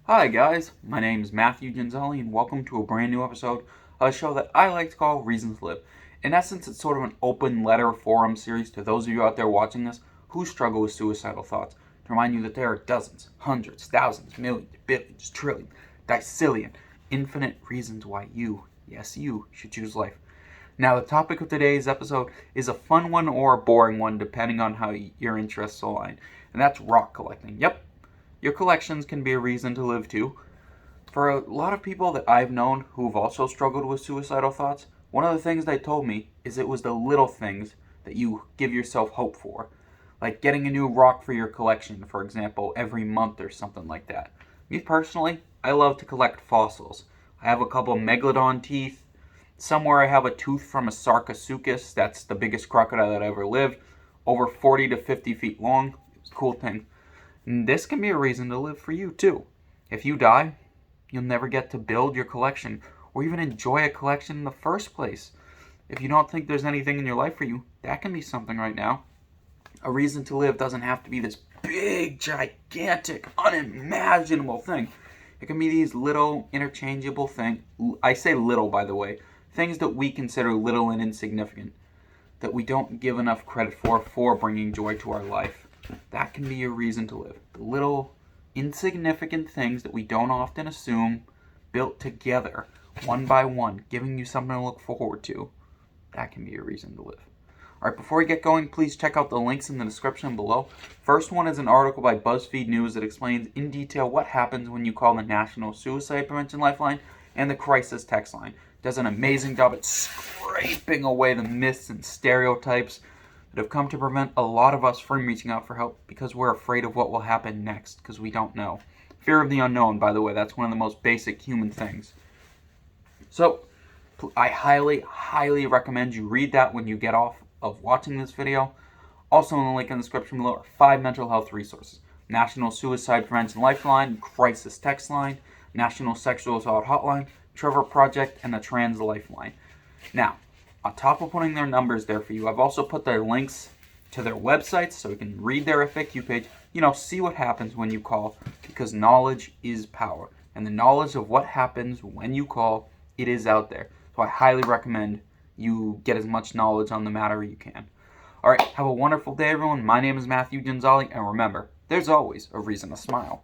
Hi guys, my name is Matthew Ginzelli and welcome to a brand new episode of a show that I like to call Reasons to Live. In essence, it's sort of an open letter forum series to those of you out there watching this who struggle with suicidal thoughts, to remind you that there are dozens, hundreds, thousands, millions, billions, trillions, decillion, infinite reasons why you, yes you, should choose life. Now, the topic of today's episode is a fun one or a boring one depending on how your interests align, and that's rock collecting. Yep, your collections can be a reason to live too. For a lot of people that I've known who've also struggled with suicidal thoughts, one of the things they told me is it was the little things that you give yourself hope for. Like getting a new rock for your collection, for example, every month or something like that. Me personally, I love to collect fossils. I have a couple megalodon teeth. Somewhere I have a tooth from a sarcosuchus, that's the biggest crocodile that ever lived, over 40 to 50 feet long. It was a cool thing. And this can be a reason to live for you too. If you die, you'll never get to build your collection or even enjoy a collection in the first place. If you don't think there's anything in your life for you, that can be something right now. A reason to live doesn't have to be this big, gigantic, unimaginable thing. It can be these little interchangeable things. I say little, by the way. Things that we consider little and insignificant, that we don't give enough credit for bringing joy to our life. That can be your reason to live. The little insignificant things that we don't often assume, built together, one by one, giving you something to look forward to. That can be your reason to live. Alright, before we get going, please check out the links in the description below. First one is an article by BuzzFeed News that explains in detail what happens when you call the National Suicide Prevention Lifeline and the Crisis Text Line. It does an amazing job at scraping away the myths and stereotypes that have come to prevent a lot of us from reaching out for help because we're afraid of what will happen next because we don't know. Fear of the unknown, by the way, that's one of the most basic human things. So, I highly recommend you read that when you get off of watching this video. Also in the link in the description below are 5 mental health resources: National Suicide Prevention Lifeline, Crisis Text Line, National Sexual Assault Hotline, Trevor Project, and the Trans Lifeline. Now, on top of putting their numbers there for you, I've also put their links to their websites so you can read their FAQ page, see what happens when you call, because knowledge is power. And the knowledge of what happens when you call, it is out there. So I highly recommend you get as much knowledge on the matter you can. Alright, have a wonderful day everyone. My name is Matthew Ginzelli, and remember, there's always a reason to smile.